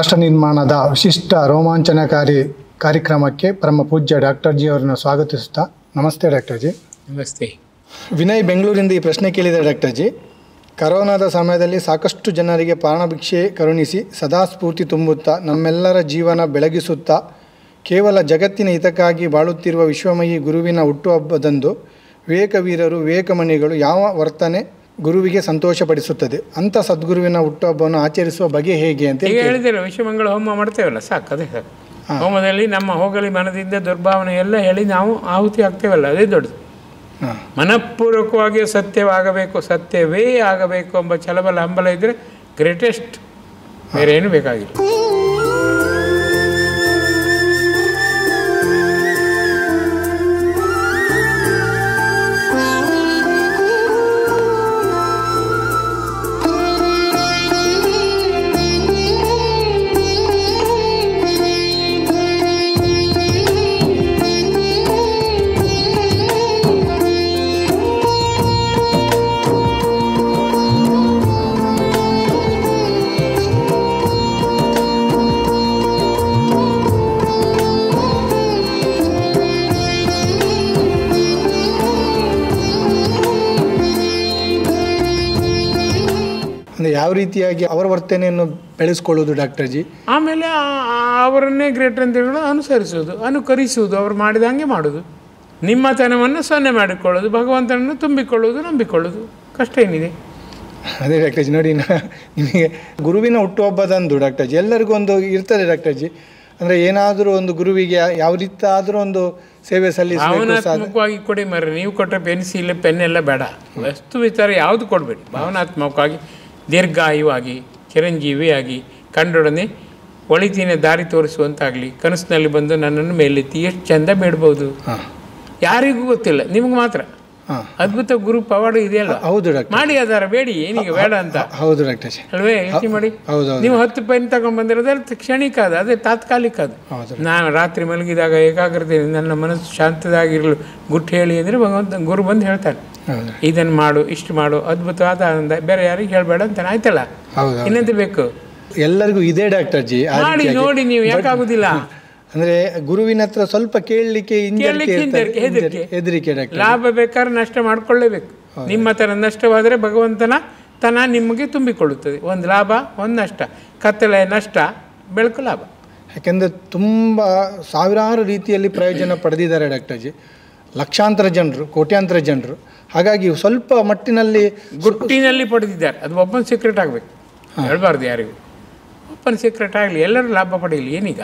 ರಾಷ್ಟ್ರ ನಿರ್ಮಾಣದ ವಿಶಿಷ್ಟ ರೋಮಾಂಚನಕಾರಿ ಕಾರ್ಯಕ್ರಮಕ್ಕೆ ಪರಮ ಪೂಜ್ಯ ಡಾಕ್ಟರ್ ಜಿ ಅವರನ್ನು ಸ್ವಾಗತಿಸುತ್ತಾ. ನಮಸ್ತೆ ಡಾಕ್ಟರ್ ಜಿ. ನಮಸ್ತೆ. ವಿನಯ್ ಬೆಂಗಳೂರಿಂದ ಈ ಪ್ರಶ್ನೆ ಕೇಳಿದೆ ಡಾಕ್ಟರ್ ಜಿ. ಕರೋನಾದ ಸಮಯದಲ್ಲಿ ಸಾಕಷ್ಟು ಜನರಿಗೆ ಪ್ರಾಣಭಿಕ್ಷೆ ಕರುಣಿಸಿ ಸದಾ ಸ್ಫೂರ್ತಿ ತುಂಬುತ್ತಾ ನಮ್ಮೆಲ್ಲರ ಜೀವನ ಬೆಳಗಿಸುತ್ತಾ ಕೇವಲ ಜಗತ್ತಿನ ಹಿತಕ್ಕಾಗಿ ಬಾಳುತ್ತಿರುವ ವಿಶ್ವಮಯಿ ಗುರುವಿನ ಹುಟ್ಟುಹಬ್ಬದಂದು ವಿವೇಕವೀರರು ವಿವೇಕಮಣಿಗಳು ಯಾವ ವರ್ತನೆ ಗುರುವಿಗೆ ಸಂತೋಷಪಡಿಸುತ್ತದೆ? ಅಂಥ ಸದ್ಗುರುವಿನ ಹುಟ್ಟುಹಬ್ಬವನ್ನು ಆಚರಿಸುವ ಬಗೆ ಹೇಗೆ ಅಂತ ಹೇಳಿದ್ರೆ ವಿಶ್ವಮಂಗಳ ಹೋಮ ಮಾಡ್ತೇವಲ್ಲ, ಸಾಕು, ಅದೇ ಸಾಕು. ಹೋಮದಲ್ಲಿ ನಮ್ಮ ಹೋಗಲಿ ಮನದಿಂದ ದುರ್ಭಾವನೆ ಎಲ್ಲ ಹೇಳಿ ನಾವು ಆಹುತಿ ಆಗ್ತೇವಲ್ಲ, ಅದೇ ದೊಡ್ಡದು. ಮನಪೂರ್ವಕವಾಗಿ ಸತ್ಯವಾಗಬೇಕು, ಸತ್ಯವೇ ಆಗಬೇಕು ಎಂಬ ಛಲಬಲ ಹಂಬಲ ಇದ್ದರೆ ಗ್ರೇಟೆಸ್ಟ್, ಬೇರೆ ಏನು ಬೇಕಾಗಿಲ್ಲ. ಯಾವ ರೀತಿಯಾಗಿ ಅವರ ವರ್ತನೆಯನ್ನು ಬೆಳೆಸ್ಕೊಳ್ಳೋದು ಡಾಕ್ಟರ್ ಜಿ? ಆಮೇಲೆ ಅವರನ್ನೇ ಗ್ರೇಟರ್ ಅಂತ ಹೇಳೋದು, ಅನುಸರಿಸೋದು, ಅನುಕರಿಸುವುದು, ಅವ್ರು ಮಾಡಿದಂಗೆ ಮಾಡೋದು, ನಿಮ್ಮತನವನ್ನು ಸೊನ್ನೆ ಮಾಡಿಕೊಳ್ಳೋದು, ಭಗವಂತನನ್ನು ತುಂಬಿಕೊಳ್ಳೋದು, ನಂಬಿಕೊಳ್ಳೋದು. ಕಷ್ಟ ಏನಿದೆ? ಅದೇ ಡಾಕ್ಟರ್ ಜಿ, ನೋಡಿ ನಿಮಗೆ ಗುರುವಿನ ಹುಟ್ಟುಹಬ್ಬದಂದು ಡಾಕ್ಟರ್ ಜಿ ಎಲ್ಲರಿಗೂ ಒಂದು ಇರ್ತದೆ ಡಾಕ್ಟರ್ ಜಿ. ಅಂದರೆ ಏನಾದರೂ ಒಂದು ಗುರುವಿಗೆ ಯಾವ ರೀತಿ ಆದರೂ ಒಂದು ಸೇವೆ ಸಲ್ಲಿಸಬೇಕು. ಭಾವನಾತ್ಮಕವಾಗಿ ಕೊಡಿ ಮರ್ರಿ. ನೀವು ಕೊಟ್ಟ ಪೆನ್ಸಿಲ್ ಪೆನ್ ಎಲ್ಲ ಬೇಡ, ವಸ್ತು ವಿಚಾರ ಯಾವುದು ಕೊಡಬೇಡಿ. ಭಾವನಾತ್ಮಕವಾಗಿ ದೀರ್ಘಾಯುವಾಗಿ ಚಿರಂಜೀವಿಯಾಗಿ ಕಂಡೊಡನೆ ಒಳಿತಿನ ದಾರಿ ತೋರಿಸುವಂತಾಗಲಿ, ಕನಸಿನಲ್ಲಿ ಬಂದು ನನ್ನನ್ನು ಮೇಲೆತ್ತಿ ಎಷ್ಟು ಚಂದ ಬೇಡ್ಬೋದು. ಯಾರಿಗೂ ಗೊತ್ತಿಲ್ಲ, ನಿಮ್ಗೆ ಮಾತ್ರ. ಅದ್ಭುತ ಗುರು ಪವಾಡ ಇದೆಯಲ್ಲ. ಹೌದು ಡಾಕ್ಟರ್, ಮಾಡಿ ಅದಾರ, ಬೇಡಿ, ಏನೀಗ ಬೇಡ ಅಂತ. ಹೌದು ಡಾಕ್ಟರ್ ಅಲ್ವೇ? ಯೋಚನೆ ಮಾಡಿ. ನೀವು 10 ಪೆನ್ ತಗೊಂಡ್ಬಂದಿರೋದು ಕ್ಷಣಿಕ, ಅದು ಅದೇ ತಾತ್ಕಾಲಿಕ. ಅದು ನಾನು ರಾತ್ರಿ ಮಲಗಿದಾಗ ಏಕಾಗ್ರತೆ ನನ್ನ ಮನಸ್ಸು ಶಾಂತದಾಗಿರಲು ಗುಟ್ಟು ಹೇಳಿ ಅಂದರೆ ಭಗವಂತ ಗುರು ಬಂದು ಹೇಳ್ತಾನೆ, ಇದನ್ನು ಮಾಡು, ಇಷ್ಟು ಮಾಡು, ಅದ್ಭುತವಾದ ಆನಂದ, ಬೇರೆ ಯಾರಿಗೆ ಹೇಳಬೇಡ ಅಂತಾನೆ. ಆಯ್ತಲ್ಲ, ಇನ್ನೆಂತ ಬೇಕು? ಎಲ್ಲರಿಗೂ ಇದೆ ಡಾಕ್ಟರ್ ಜಿ. ಮಾಡಿ ನೋಡಿ, ನೀವು ಯಾಕಾಗುದಿಲ್ಲ? ಅಂದ್ರೆ ಗುರುವಿನ ಹತ್ರ ಸ್ವಲ್ಪ ಕೇಳಲಿಕ್ಕೆ ಹೆದರಿಕೆ. ಲಾಭ ಬೇಕಾದ್ರೆ ನಷ್ಟ ಮಾಡ್ಕೊಳ್ಳೇಬೇಕು. ನಿಮ್ಮ ತರ ನಷ್ಟವಾದರೆ ಭಗವಂತನ ತನ ನಿಮಗೆ ತುಂಬಿಕೊಳ್ಳುತ್ತದೆ. ಒಂದು ಲಾಭ, ಒಂದು ನಷ್ಟ, ಕತ್ತಲೆ ನಷ್ಟ, ಬೆಳಕು ಲಾಭ. ಯಾಕೆಂದರೆ ತುಂಬ ಸಾವಿರಾರು ರೀತಿಯಲ್ಲಿ ಪ್ರಯೋಜನ ಪಡೆದಿದ್ದಾರೆ ಡಾಕ್ಟರ್ ಜಿ, ಲಕ್ಷಾಂತರ ಜನರು, ಕೋಟ್ಯಾಂತರ ಜನರು. ಹಾಗಾಗಿ ಸ್ವಲ್ಪ ಮಟ್ಟಿನಲ್ಲಿ ಗುಟ್ಟಿನಲ್ಲಿ ಪಡೆದಿದ್ದಾರೆ. ಅದು ಓಪನ್ ಸೀಕ್ರೆಟ್ ಆಗಬೇಕು, ಹೇಳಬಾರ್ದು ಯಾರಿಗೂ. ಓಪನ್ ಸೀಕ್ರೆಟ್ ಆಗಲಿ, ಎಲ್ಲರೂ ಲಾಭ ಪಡೆಯಲಿ. ಏನೀಗ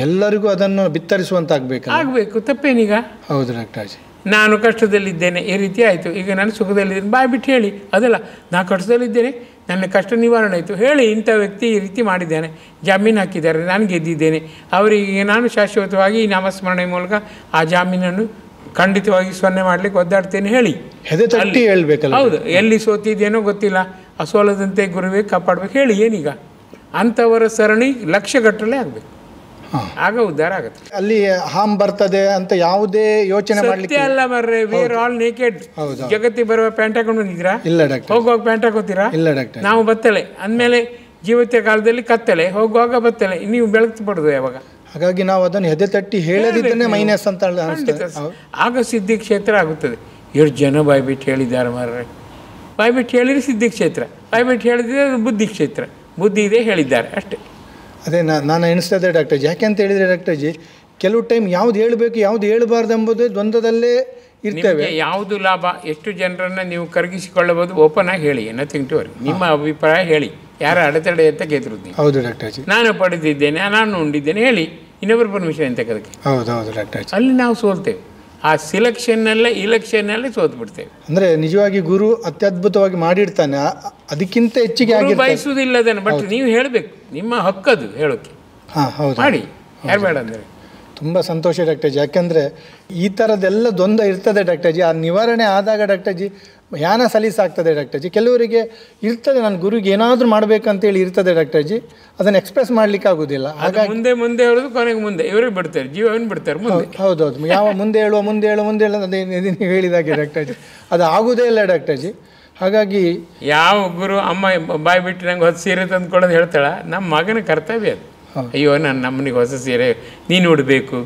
ಎಲ್ಲರಿಗೂ ಅದನ್ನು ಬಿತ್ತರಿಸುವಂತಾಗಬೇಕು. ಆಗಬೇಕು, ತಪ್ಪೇನೀಗ? ಹೌದು ಡಾಕ್ಟರ್ ಜಿ, ನಾನು ಕಷ್ಟದಲ್ಲಿದ್ದೇನೆ, ಈ ರೀತಿ ಆಯಿತು, ಈಗ ನಾನು ಸುಖದಲ್ಲಿದ್ದೇನೆ, ಬಾಯ್ ಬಿಟ್ಟು ಹೇಳಿ. ಅದಲ್ಲ, ನಾನು ಕಷ್ಟದಲ್ಲಿದ್ದೇನೆ, ನನ್ನ ಕಷ್ಟ ನಿವಾರಣೆ ಆಯಿತು ಹೇಳಿ. ಇಂಥ ವ್ಯಕ್ತಿ ಈ ರೀತಿ ಮಾಡಿದ್ದಾನೆ, ಜಾಮೀನು ಹಾಕಿದ್ದಾರೆ, ನಾನು ಗೆದ್ದಿದ್ದೇನೆ, ಅವರಿಗೆ ನಾನು ಶಾಶ್ವತವಾಗಿ ಈ ನಾಮಸ್ಮರಣೆ ಮೂಲಕ ಆ ಜಾಮೀನನ್ನು ಖಂಡಿತವಾಗಿ ಸೊನ್ನೆ ಮಾಡಲಿಕ್ಕೆ ಒದ್ದಾಡ್ತೇನೆ ಹೇಳಿ. ಹೆದೆತಟ್ಟಿ ಹೇಳ್ಬೇಕಲ್ಲ. ಹೌದು, ಎಲ್ಲಿ ಸೋತಿದ್ದೇನೋ ಗೊತ್ತಿಲ್ಲ, ಅಸೋಲದಂತೆ ಗುರುವೇ ಕಾಪಾಡಬೇಕು ಹೇಳಿ. ಏನೀಗ ಅಂಥವರ ಸರಣಿ ಲಕ್ಷಗಟ್ಟಲೆ ಆಗಬೇಕು, ಆಗ ಉದ್ಧಾರ ಆಗುತ್ತೆ. ಅಲ್ಲಿ ಹಾಮ್ ಬರ್ತದೆ ಅಂತ ಯಾವುದೇ ಯೋಚನೆ ಮಾಡಲಿಕ್ಕೆ ಅಲ್ಲ ಬರ್ರೆ. We are all naked. ಜಗತ್ತಿಗೆ ಬರುವ ಪ್ಯಾಂಟ್ ಹಾಕೊಂಡು ಬಂದಿದ್ದೀರಾ? ಇಲ್ಲ ಡಾಕ್ಟರ್. ಹೋಗುವಾಗ ಪ್ಯಾಂಟ್ ಹಾಕೋತೀರಾ? ಇಲ್ಲ ಡಾಕ್ಟರ್. ನಾವು ಬತ್ತಲೆ ಅಂದಮೇಲೆ ಜೀವಿತ ಕಾಲದಲ್ಲಿ ಕತ್ತಲೆ, ಹೋಗುವಾಗ ಬತ್ತಲೆ, ನೀವು ಬೆಳಕು ಪಡೋದು ಯಾವಾಗ? ಹಾಗಾಗಿ ನಾವು ಅದನ್ನು ಹೆದೆತಟ್ಟಿ ಹೇಳದಿದ್ದನ್ನೇ ಮೈನಸ್ ಅಂತ. ಆಗ ಸಿದ್ಧಿ ಕ್ಷೇತ್ರ ಆಗುತ್ತದೆ. ಎಷ್ಟು ಜನ ಬಾಯ್ಬಿಟ್ಟು ಹೇಳಿದ್ದಾರೆ ಮಾರ್ರೆ. ಬಾಯ್ಬಿಟ್ಟು ಹೇಳಿದ್ರೆ ಸಿದ್ಧಿ ಕ್ಷೇತ್ರ, ಬಾಯ್ಬಿಟ್ಟು ಹೇಳಿದ್ರೆ ಅದು ಬುದ್ಧಿ ಕ್ಷೇತ್ರ. ಬುದ್ಧಿ ಇದೆ, ಹೇಳಿದ್ದಾರೆ ಅಷ್ಟೇ. ಅದೇ ನಾನು ಎಣಿಸ್ತದೆ ಡಾಕ್ಟರ್ ಜಿ. ಯಾಕೆ ಅಂತ ಹೇಳಿದರೆ ಡಾಕ್ಟರ್ ಜಿ, ಕೆಲವು ಟೈಮ್ ಯಾವ್ದು ಹೇಳಬೇಕು ಯಾವ್ದು ಹೇಳಬಾರ್ದು ಎಂಬುದು ದ್ವಂದ್ವದಲ್ಲೇ ಇರ್ತೇವೆ. ಯಾವುದು ಲಾಭ, ಎಷ್ಟು ಜನರನ್ನು ನೀವು ಕರಗಿಸಿಕೊಳ್ಳಬಹುದು, ಓಪನ್ ಆಗಿ ಹೇಳಿ, ನಥಿಂಗ್ ಟು ವರಿ. ನಿಮ್ಮ ಅಭಿಪ್ರಾಯ ಹೇಳಿ, ಯಾರ ಅಡೆತಡೆ ಅಂತ ಗೆದ್ರುದು. ಹೌದು ಡಾಕ್ಟರ್ ಜಿ, ನಾನು ಪಡೆದಿದ್ದೇನೆ, ನಾನು ಉಂಡಿದ್ದೇನೆ ಹೇಳಿ. ಇನ್ನೊಬ್ಬರು ಪರ್ಮಿಷನ್ ಅಂತ ಕದಕ್ಕೆ. ಹೌದು ಹೌದು ಡಾಕ್ಟರ್ ಜಿ. ಅಲ್ಲಿ ನಾವು ಸೋಲ್ತೇವೆ. ಆ ಸಿಲೆಕ್ಷನ್ನಲ್ಲೇ ಇಲೆಕ್ಷನ್ನಲ್ಲೇ ಸೋತು ಬಿಡ್ತೇವೆ. ಅಂದರೆ ನಿಜವಾಗಿ ಗುರು ಅತ್ಯದ್ಭುತವಾಗಿ ಮಾಡಿರ್ತಾನೆ, ಅದಕ್ಕಿಂತ ಹೆಚ್ಚಿಗೆ ಆಗಿ ಬಯಸುವುದಿಲ್ಲ ಅದನ್ನು. ಬಟ್ ನೀವು ಹೇಳಬೇಕು, ನಿಮ್ಮ ಹಕ್ಕದು ಹೇಳೋಕ್ಕೆ. ಹೌದು, ಮಾಡಿ, ಯಾರು ಬೇಡ ಅಂದರೆ. ತುಂಬ ಸಂತೋಷ ಡಾಕ್ಟರ್ ಜಿ. ಯಾಕೆಂದರೆ ಈ ಥರದ್ದೆಲ್ಲ ದ್ವಂದ್ವ ಇರ್ತದೆ ಡಾಕ್ಟರ್ ಜಿ. ಆ ನಿವಾರಣೆ ಆದಾಗ ಡಾಕ್ಟರ್ ಜಿ ಯಾನ ಸಲೀಸಾಗ್ತದೆ ಡಾಕ್ಟರ್ ಜಿ. ಕೆಲವರಿಗೆ ಇರ್ತದೆ, ನನ್ನ ಗುರುಗೆ ಏನಾದರೂ ಮಾಡಬೇಕಂತೇಳಿ ಇರ್ತದೆ ಡಾಕ್ಟರ್ ಜಿ, ಅದನ್ನು ಎಕ್ಸ್ಪ್ರೆಸ್ ಮಾಡಲಿಕ್ಕೆ ಆಗೋದಿಲ್ಲ. ಹಾಗಾಗಿ ಮುಂದೆ ಹೇಳೋದು, ಕೊನೆಗೆ ಮುಂದೆ ಇವರಿಗೆ ಬಿಡ್ತಾರೆ, ಜೀವನ ಬಿಡ್ತಾರೆ ಮುಂದೆ. ಹೌದೌದು, ಯಾವ ಮುಂದೆ ಹೇಳುವ ಅದೇ ನೀವು ಹೇಳಿದಾಗೆ ಡಾಕ್ಟರ್ ಜಿ, ಅದು ಆಗೋದೇ ಇಲ್ಲ ಡಾಕ್ಟರ್ ಜಿ. ಹಾಗಾಗಿ ಯಾವ ಗುರು ಅಮ್ಮ ಬಾಯಿ ಬಿಟ್ಟು ನಂಗೆ ಹೊಸ ಸೀರೆ ತಂದು ಕೊಡೋದು ಹೇಳ್ತಾಳ, ನಮ್ಮ ಮಗನ ಕರ್ತವ್ಯ ಅದು. ಅಯ್ಯೋ ನನ್ನ ಅಮ್ಮನಿಗೆ ಹೊಸ ಸೀರೆ ನೀನು ಉಡಬೇಕು,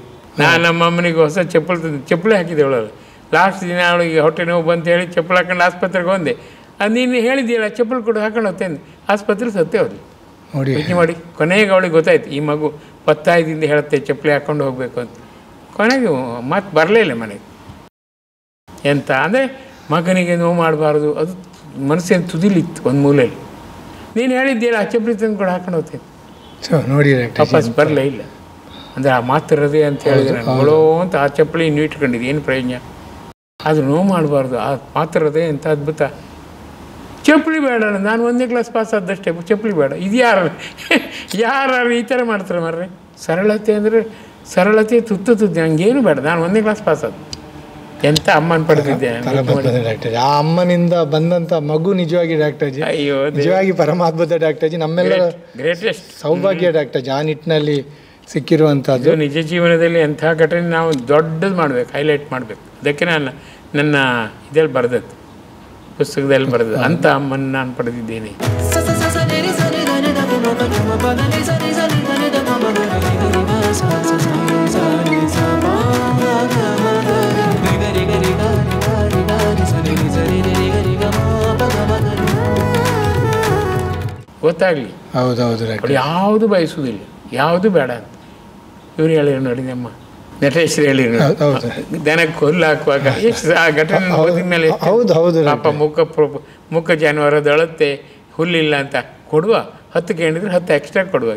ನಾನು ನಮ್ಮ ಅಮ್ಮನಿಗೆ ಹೊಸ ಚಪ್ಪಲಿ ಹಾಕಿದ್ದೇವಳು. ಲಾಸ್ಟ್ ದಿನ ಅವಳಿಗೆ ಹೊಟ್ಟೆ ನೋವು ಬಂತ ಹೇಳಿ ಚಪ್ಪಲಿ ಹಾಕೊಂಡು ಆಸ್ಪತ್ರೆಗೆ ಬಂದೆ. ಅದು ನೀನು ಹೇಳಿದ್ದೀಯಲ್ಲ ಚಪ್ಪಲಿ ಕೊಡು ಹಾಕೊಂಡು ಹೋಗ್ತೇನೆ, ಆಸ್ಪತ್ರೆ ಸತ್ತೇ ಹೋದ್ಲು. ನೋಡಿ ಯೋಚನೆ ಮಾಡಿ, ಕೊನೆಗೆ ಅವಳಿಗೆ ಗೊತ್ತಾಯ್ತು ಈ ಮಗು ಒತ್ತಾಯದಿಂದ ಹೇಳುತ್ತೆ ಚಪ್ಪಲಿ ಹಾಕ್ಕೊಂಡು ಹೋಗಬೇಕು ಅಂತ. ಕೊನೆಗೆ ಮತ್ತೆ ಬರಲೇ ಇಲ್ಲ ಮನೆಗೆ. ಎಂತ ಅಂದರೆ ಮಗನಿಗೆ ನೋವು ಮಾಡಬಾರ್ದು, ಅದು ಮನಸ್ಸಿನ ತುದಿಲಿತ್ತು ಒಂದು ಮೂಲೆಯಲ್ಲಿ. ನೀನು ಹೇಳಿದ್ದೀಯಲ್ಲ ಆ ಚಪ್ಪಲಿ ತಂದು ಕೂಡ ಹಾಕೊಂಡು ಹೋಗ್ತೇನೆ, ನೋಡಿ ವಾಪಸ್ ಬರಲೇ ಇಲ್ಲ. ಅಂದರೆ ಆ ಮಾತು ಹೃದಯ ಅಂತ ಹೇಳಿದ್ರೆ ನಾನು ಅಂತ ಆ ಚಪ್ಪಲಿ ಇನ್ನೂ ಇಟ್ಕೊಂಡಿದ್ದೆ, ಏನು ಪ್ರಯೋಜನ? ಅದು ನೋವು ಮಾಡಬಾರ್ದು, ಆ ಮಾತು ಹೃದಯ ಅಂತ ಅದ್ಭುತ. ಚಪ್ಪಲಿ ಬೇಡ, ನಾನು 1ನೇ ಕ್ಲಾಸ್ ಪಾಸ್ ಆದಷ್ಟೇ, ಚಪ್ಪಲಿ ಬೇಡ. ಇದು ಯಾರು ಈ ಥರ ಮಾಡ್ತಾರೆ ಮಾರ್ರೆ? ಸರಳತೆ ಅಂದರೆ ಸರಳತೆ ತುತ್ತು ಹಂಗೇನು ಬೇಡ, ನಾನು 1ನೇ ಕ್ಲಾಸ್ ಪಾಸ್ ಆದ. ಎಂಥ ಅಮ್ಮನ ಪಡೆದಿದ್ದೆ ಡಾಕ್ಟರ್. ಆ ಅಮ್ಮನಿಂದ ಬಂದಂಥ ಮಗು ನಿಜವಾಗಿ ಡಾಕ್ಟರ್ಜಿ, ಅಯ್ಯೋ ನಿಜವಾಗಿ ಪರಮಾದ್ಭುತ ಡಾಕ್ಟರ್ಜಿ, ನಮ್ಮೆಲ್ಲರ ಗ್ರೇಟೆಸ್ಟ್ ಸೌಭಾಗ್ಯ ಡಾಕ್ಟರ್ಜಿ ಆ ನಿಟ್ಟಿನಲ್ಲಿ ಸಿಕ್ಕಿರುವಂಥದ್ದು. ನಿಜ ಜೀವನದಲ್ಲಿ ಎಂಥ ಘಟನೆ ನಾವು ದೊಡ್ಡದು ಮಾಡಬೇಕು, ಹೈಲೈಟ್ ಮಾಡಬೇಕು. ಅದಕ್ಕೆ ನಾನು ನನ್ನ ಇದರಲ್ಲಿ ಬರೆದದ್ದು, ಪುಸ್ತಕದಲ್ಲಿ ಬರೆದದ್ದು, ಅಂಥ ಅಮ್ಮನ ನಾನು ಪಡೆದಿದ್ದೇನೆ. ಗೊತ್ತಾಗಲಿ. ಹೌದೌದು, ಯಾವುದು ಬಯಸುವುದಿಲ್ಲ, ಯಾವುದು ಬೇಡ ಅಂತ. ಇವ್ರು ಹೇಳಿರು ನೋಡಿ, ನಮ್ಮ ನಟೇಶ್ವರಿ ಹೇಳಿರು, ದನಕ್ಕೆ ಹುಲ್ಲು ಹಾಕುವಾಗ ಎಷ್ಟು ಆ ಘಟನೆ ಓದಿದ ಮೇಲೆ ಪಾಪ ಮುಖ ಜಾನುವಾರದಳತ್ತೆ ಹುಲ್ಲಿಲ್ಲ ಅಂತ ಕೊಡುವ, 10 ಕೇಳಿದ್ರೆ 10 ಎಕ್ಸ್ಟ್ರಾ ಕೊಡುವ.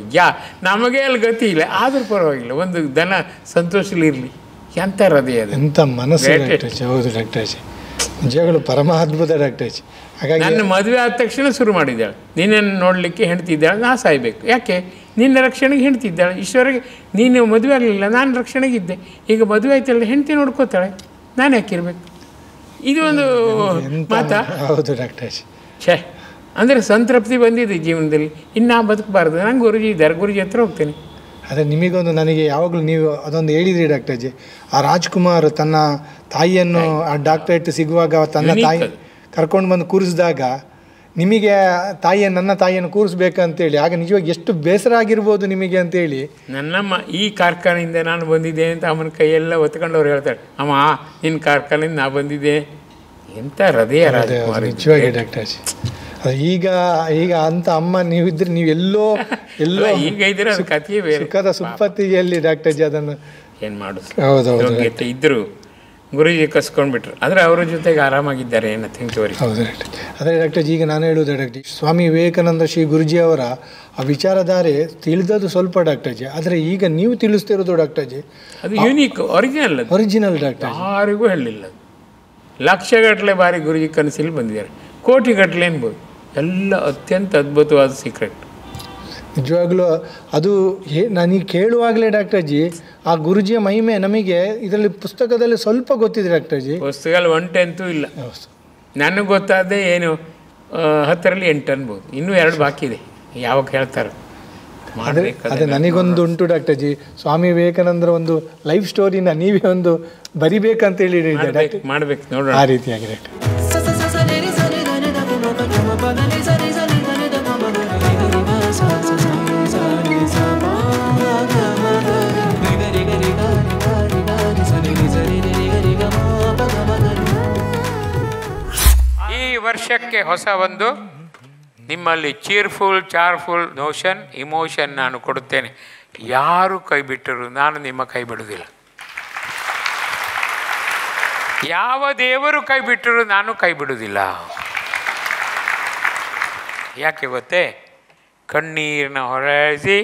ನಮಗೆ ಅಲ್ಲಿ ಗತಿ ಇಲ್ಲ, ಆದರೂ ಪರವಾಗಿಲ್ಲ, ಒಂದು ದನ ಸಂತೋಷಲಿರಲಿ. ಎಂಥ ಹೃದಯ ಅದು, ಎಂಥ ಮನಸ್ಸು ಡಾಕ್ಟರ್ಜಿ. ಹೌದು ಡಾಕ್ಟರ್ಜಿ, ನಿಜಗಳು ಪರಮ ಅದ್ಭುತ ಡಾಕ್ಟರ್ಜಿ. ಹಾಗಾಗಿ ನನ್ನ ಮದುವೆ ಆದ ತಕ್ಷಣ ಶುರು ಮಾಡಿದ್ದಾಳೆ, ನಿನ್ನನ್ನು ನೋಡಲಿಕ್ಕೆ ಹೆಣ್ತಿದ್ದಾಳೆ, ನಾ ಸಾಯ್ಬೇಕು. ಯಾಕೆ? ನಿನ್ನ ರಕ್ಷಣೆಗೆ ಹೆಣ್ತಿದ್ದಾಳೆ. ಇಷ್ಟವರೆಗೆ ನೀನು ಮದುವೆ ಆಗಲಿಲ್ಲ, ನಾನು ರಕ್ಷಣೆಗಿದ್ದೆ. ಈಗ ಮದುವೆ ಆಯ್ತಲ್ಲ, ಹೆಂಡತಿ ನೋಡ್ಕೋತಾಳೆ, ನಾನು ಯಾಕಿರ್ಬೇಕು? ಇದು ಒಂದು ಮಾತಾ? ಹೌದು ಡಾಕ್ಟರ್ಜಿ. ಛೇ, ಅಂದರೆ ಸಂತೃಪ್ತಿ ಬಂದಿದೆ ಜೀವನದಲ್ಲಿ, ಇನ್ನು ಬದುಕಬಾರ್ದು. ನಂಗೆ ಗುರುಜಿ ಇದ್ದಾರೆ, ಗುರುಜಿ ಹತ್ರ ಹೋಗ್ತೇನೆ. ಅದೇ ನಿಮಗೊಂದು, ನನಗೆ ಯಾವಾಗಲೂ ನೀವು ಅದೊಂದು ಹೇಳಿದ್ರಿ ಡಾಕ್ಟರ್ಜಿ, ಆ ರಾಜ್ಕುಮಾರ್ ತನ್ನ ತಾಯಿಯನ್ನು ಆ ಡಾಕ್ಟರೇಟ್ ಸಿಗುವಾಗ ತನ್ನ ತಾಯಿ ಕರ್ಕೊಂಡು ಬಂದು ಕೂರಿಸಿದಾಗ ನಿಮಗೆ ನನ್ನ ತಾಯಿಯನ್ನು ಕೂರಿಸ್ಬೇಕಂತೇಳಿ, ಆಗ ನಿಜವಾಗಿ ಎಷ್ಟು ಬೇಸರ ಆಗಿರ್ಬೋದು ನಿಮಗೆ ಅಂತೇಳಿ. ನನ್ನಮ್ಮ ಈ ಕಾರ್ಖಾನೆಯಿಂದ ನಾನು ಬಂದಿದ್ದೆ ಅಂತ ಅಮ್ಮನ ಕೈಯೆಲ್ಲ ಒತ್ಕೊಂಡವ್ರು ಹೇಳ್ತಾರೆ, ಅಮ್ಮ ನಿನ್ನ ಕಾರ್ಖಾನೆಯಿಂದ ನಾ ಬಂದಿದ್ದೆ. ಎಂಥ ಹೃದಯ ರಾಜ್ಕುಮಾರ್ ನಿಜವಾಗಿ ಡಾಕ್ಟರ್ಜಿ. ಈಗ ಅಂತ ಅಮ್ಮ ನೀವಿದ್ರೆ ನೀವು ಎಲ್ಲೋ ಈಗ ಇದ್ರೆ ಅದು ಕಥೆಯೇ ಬೇರೆ. ಸುಖದ ಸುಪ್ಪತ್ತಿಗೆಯಲ್ಲಿ ಡಾಕ್ಟರ್ಜಿ ಅದನ್ನು ಏನು ಮಾಡೋದು. ಹೌದೌದು ಇದ್ರು ಗುರುಜಿ ಕಸ್ಕೊಂಡ್ಬಿಟ್ರು, ಆದರೆ ಅವರ ಜೊತೆಗೆ ಆರಾಮಾಗಿದ್ದಾರೆ, ಏನು ತಿಂಕವರಿ. ಹೌದು ಡಾಕ್ಟರ್. ಅದೇ ಡಾಕ್ಟರ್ಜಿ, ಈಗ ನಾನು ಹೇಳುವುದು ಡಾಕ್ಟರ್, ಸ್ವಾಮಿ ವಿವೇಕಾನಂದ ಶ್ರೀ ಗುರುಜಿ ಅವರ ಆ ವಿಚಾರಧಾರೆ ತಿಳಿದದ್ದು ಸ್ವಲ್ಪ ಡಾಕ್ಟರ್ಜಿ, ಆದರೆ ಈಗ ನೀವು ತಿಳಿಸ್ತಿರೋದು ಡಾಕ್ಟರ್ಜಿ ಅದು ಯುನೀಕ್, ಒರಿಜಿನಲ್ ಡಾಕ್ಟರ್. ಯಾರಿಗೂ ಹೇಳಲಿಲ್ಲ. ಲಕ್ಷಗಟ್ಟಲೆ ಬಾರಿ ಗುರುಜಿ ಕನಸಲ್ಲಿ ಬಂದಿದ್ದಾರೆ, ಕೋಟಿಗಟ್ಟಲೆ ಅನ್ಬೋದು. ಎಲ್ಲ ಅತ್ಯಂತ ಅದ್ಭುತವಾದ ಸೀಕ್ರೆಟ್. ನಿಜವಾಗ್ಲೂ ಅದು ನನಗೆ ಕೇಳುವಾಗಲೇ ಡಾಕ್ಟರ್ಜಿ ಆ ಗುರುಜಿಯ ಮಹಿಮೆ ನಮಗೆ ಇದರಲ್ಲಿ ಪುಸ್ತಕದಲ್ಲಿ ಸ್ವಲ್ಪ ಗೊತ್ತಿದೆ ಡಾಕ್ಟರ್ಜಿ. ಪುಸ್ತಕದಲ್ಲಿ 1/10 ಇಲ್ಲ. ನನಗೆ ಗೊತ್ತಾದೆ ಏನು 10ರಲ್ಲಿ 8 ಅನ್ಬೋದು, ಇನ್ನೂ 2 ಬಾಕಿ ಇದೆ. ಯಾವಾಗ ಹೇಳ್ತಾರೆ ಅದೇ ನನಗೊಂದು ಉಂಟು ಡಾಕ್ಟರ್ಜಿ, ಸ್ವಾಮಿ ವಿವೇಕಾನಂದರ ಒಂದು ಲೈಫ್ ಸ್ಟೋರಿನ ನೀವೇ ಒಂದು ಬರಿಬೇಕಂತೇಳಿ ಮಾಡ್ಬೇಕು ನೋಡೋಣ. ಆ ರೀತಿಯಾಗಿ ಡಾಕ್ಟರ್. ಈ ವರ್ಷಕ್ಕೆ ಹೊಸ ಒಂದು ನಿಮ್ಮಲ್ಲಿ ಚಾರ್ಫುಲ್ ಇಮೋಷನ್ ನಾನು ಕೊಡುತ್ತೇನೆ. ಯಾರು ಕೈ ಬಿಟ್ಟರು ನಾನು ನಿಮ್ಮ ಕೈ ಬಿಡುವುದಿಲ್ಲ. ಯಾವ ದೇವರು ಕೈ ಬಿಟ್ಟರು ನಾನು ಕೈ ಬಿಡುವುದಿಲ್ಲ. ಯಾಕೆ ಗೊತ್ತೇ? ಕಣ್ಣೀರನ್ನ ಹೊರಳಿಸಿ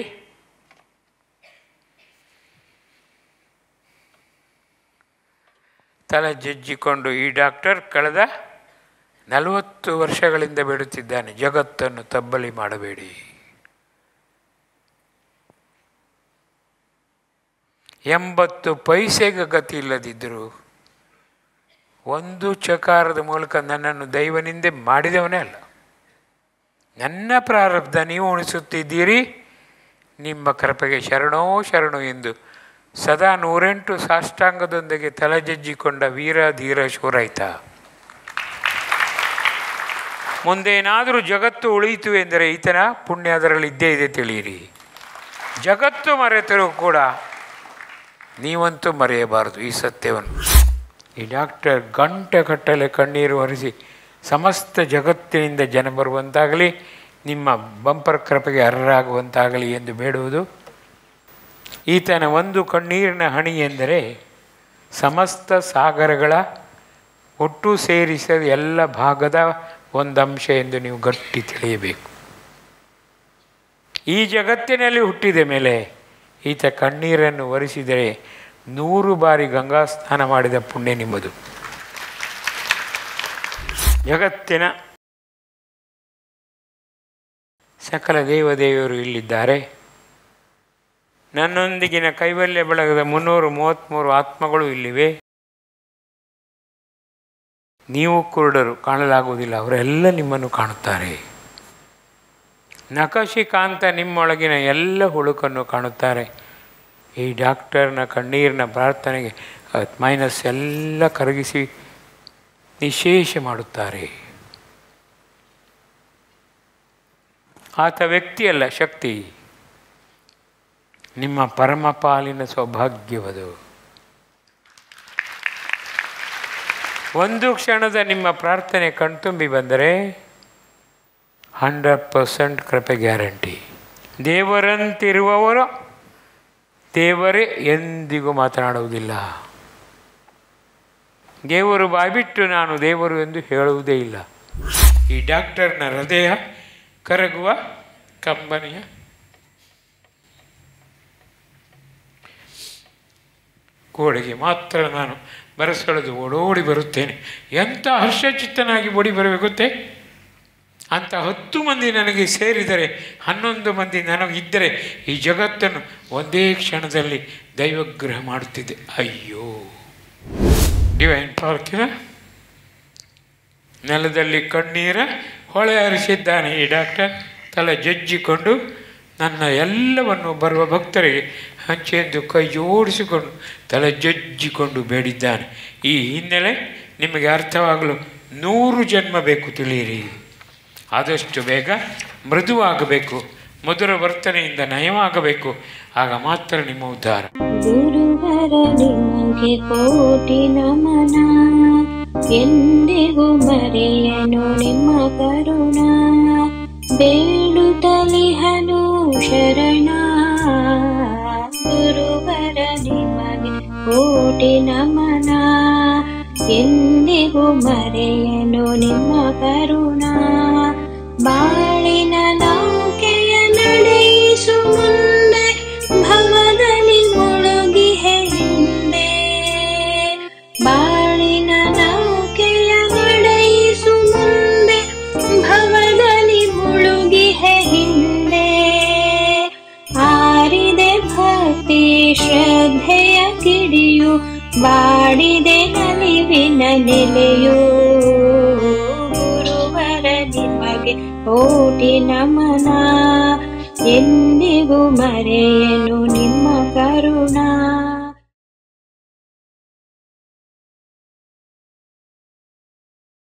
ತಲೆ ಜಜ್ಜಿಕೊಂಡು ಈ ಡಾಕ್ಟರ್ ಕಳೆದ 40 ವರ್ಷಗಳಿಂದ ಬಿಡುತ್ತಿದ್ದಾನೆ, ಜಗತ್ತನ್ನು ತಬ್ಬಲಿ ಮಾಡಬೇಡಿ. 80 ಪೈಸೆಗೆ ಗತಿ ಇಲ್ಲದಿದ್ದರು ಒಂದು ಚಕಾರದ ಮೂಲಕ ನನ್ನನ್ನು ದೈವನಿಂದೆ ಮಾಡಿದವನೇ ಅಲ್ಲ. ನನ್ನ ಪ್ರಾರಬ್ಧ ನೀವು ಉಣಿಸುತ್ತಿದ್ದೀರಿ, ನಿಮ್ಮ ಕೃಪೆಗೆ ಶರಣು ಎಂದು ಸದಾ 108 ಸಾಷ್ಟಾಂಗದೊಂದಿಗೆ ತಲೆಜಜ್ಜಿಕೊಂಡ ವೀರ ಧೀರ ಶೂರೈತ. ಮುಂದೇನಾದರೂ ಜಗತ್ತು ಉಳಿಯಿತು ಎಂದರೆ ಈತನ ಪುಣ್ಯ ಅದರಲ್ಲಿ ಇದ್ದೇ ಇದೆ ತಿಳಿಯಿರಿ. ಜಗತ್ತು ಮರೆತರೂ ಕೂಡ ನೀವಂತೂ ಮರೆಯಬಾರದು ಈ ಸತ್ಯವನ್ನು. ಈ ಡಾಕ್ಟರ್ ಗಂಟೆಗಟ್ಟಲೆ ಕಣ್ಣೀರು ಹರಿಸಿ ಸಮಸ್ತ ಜಗತ್ತಿನಿಂದ ಜನ ಬರುವಂತಾಗಲಿ, ನಿಮ್ಮ ಬಂಪರ್ ಕೃಪೆಗೆ ಅರ್ಹರಾಗುವಂತಾಗಲಿ ಎಂದು ಬೇಡುವುದು. ಈತನ ಒಂದು ಕಣ್ಣೀರಿನ ಹಣಿ ಎಂದರೆ ಸಮಸ್ತ ಸಾಗರಗಳ ಒಟ್ಟು ಸೇರಿಸಿದ ಎಲ್ಲ ಭಾಗದ ಒಂದಂಶ ಎಂದು ನೀವು ಗಟ್ಟಿ ತಿಳಿಯಬೇಕು. ಈ ಜಗತ್ತಿನಲ್ಲಿ ಹುಟ್ಟಿದ ಮೇಲೆ ಈತ ಕಣ್ಣೀರನ್ನು ಒರೆಸಿದರೆ 100 ಬಾರಿ ಗಂಗಾ ಸ್ನಾನ ಮಾಡಿದ ಪುಣ್ಯ ನಿಮ್ಮದು. ಜಗತ್ತಿನ ಸಕಲ ದೇವದೇವರು ಇಲ್ಲಿದ್ದಾರೆ. ನನ್ನೊಂದಿಗಿನ ಕೈವಲ್ಯ ಬಳಗದ 333 ಆತ್ಮಗಳು ಇಲ್ಲಿವೆ. ನೀವು ಕುರುಡರು, ಕಾಣಲಾಗುವುದಿಲ್ಲ, ಅವರೆಲ್ಲ ನಿಮ್ಮನ್ನು ಕಾಣುತ್ತಾರೆ. ನಖಶಿಕಾಂತ ನಿಮ್ಮೊಳಗಿನ ಎಲ್ಲ ಹುಳುಕನ್ನು ಕಾಣುತ್ತಾರೆ. ಈ ಡಾಕ್ಟರ್ನ ಕಣ್ಣೀರಿನ ಪ್ರಾರ್ಥನೆಗೆ ಮೈನಸ್ ಎಲ್ಲ ಕರಗಿಸಿ ನಿಶೇಷ ಮಾಡುತ್ತಾರೆ. ಆತ ವ್ಯಕ್ತಿಯಲ್ಲ, ಶಕ್ತಿ. ನಿಮ್ಮ ಪರಮ ಪಾಲಿನ ಸೌಭಾಗ್ಯವದು. ಒಂದು ಕ್ಷಣದ ನಿಮ್ಮ ಪ್ರಾರ್ಥನೆ ಕಣ್ತುಂಬಿ ಬಂದರೆ 100% ಕೃಪೆ ಗ್ಯಾರಂಟಿ. ದೇವರಂತಿರುವವರು ದೇವರೇ ಎಂದಿಗೂ ಮಾತನಾಡುವುದಿಲ್ಲ. ದೇವರು ಬಾಯ್ಬಿಟ್ಟು ನಾನು ದೇವರು ಎಂದು ಹೇಳುವುದೇ ಇಲ್ಲ. ಈ ಡಾಕ್ಟರ್ನ ಹೃದಯ ಕರಗುವ ಕಂಬನಿಯ ಗೋಡೆಗೆ ಮಾತ್ರ ನಾನು ಬರಸೆಳೆದು ಓಡೋಡಿ ಬರುತ್ತೇನೆ. ಎಂಥ ಹರ್ಷಚಿತ್ತನಾಗಿ ಓಡಿ ಬರಬೇಕುತ್ತೆ. ಅಂಥ 10 ಮಂದಿ ನನಗೆ ಸೇರಿದರೆ 11 ಮಂದಿ ನನಗಿದ್ದರೆ ಈ ಜಗತ್ತನ್ನು ಒಂದೇ ಕ್ಷಣದಲ್ಲಿ ದೈವಗ್ರಹ ಮಾಡುತ್ತಿದ್ದೆ. ಅಯ್ಯೋ, ಡಿವೈನ್ ಪಾರ್ಕಿನ ನೆಲದಲ್ಲಿ ಕಣ್ಣೀರ ಹೊಳೆ ಹರಿಸಿದ್ದಾನೆ ಈ ಡಾಕ್ಟರ್. ತಲೆ ಜಜ್ಜಿಕೊಂಡು ನನ್ನ ಎಲ್ಲವನ್ನು ಬರುವ ಭಕ್ತರಿಗೆ ಹಂಚೆಂದು ಕೈ ಜೋಡಿಸಿಕೊಂಡು ತಲೆ ಜಜ್ಜಿಕೊಂಡು ಬೇಡಿದ್ದಾನೆ. ಈ ಹಿನ್ನೆಲೆ ನಿಮಗೆ ಅರ್ಥವಾಗಲು 100 ಜನ್ಮ ಬೇಕು ತಿಳಿಯಿರಿ. ಆದಷ್ಟು ಬೇಗ ಮೃದುವಾಗಬೇಕು, ಮಧುರ ವರ್ತನೆಯಿಂದ ನಯವಾಗಬೇಕು. ಆಗ ಮಾತ್ರ ನಿಮ್ಮ ಉದ್ಧಾರ. ಗುರುವರ ನಿಮಗೆ ಕೋಟಿ ನಮನ, ಎಂದಿಗೂ ಮರೆಯನು ನಿಮ್ಮ ಕರುಣ. ಬೇಡುತ್ತಲಿಹನು ಶರಣ, ಗುರುವರ ನಿಮಗೆ ಕೋಟಿ ನಮನ, ಎಂದಿಗೂ ಮರೆಯನು ನಿಮ್ಮ ಕರುಣ. ಬಾಳಿನ ನೌಕೆಯ ನಡೆಯಿಸು ಮುಂದೆ, ಭವದಲ್ಲಿ ಮುಳುಗಿಹೆ ಹಿಂದೆ. ಬಾಳಿನ ನೌಕೆಯ ನಡೆಯಿಸು ಮುಂದೆ, ಭವದಲ್ಲಿ ಮುಳುಗಿಹೆ ಹಿಂದೆ. ಆರಿದೆ ಭಕ್ತಿ ಶ್ರದ್ಧೆಯ ಕಿಡಿಯು, ಬಾಡಿದೆ ನಲಿವಿನ ನೆಲೆಯು. ಗುರುವರ ನಿಮಗೆ ಕೋಟಿ ನಮನ, ಎಂದಿಗೂ ಮರೆಯನು ನಿಮ್ಮ ಕರುಣ.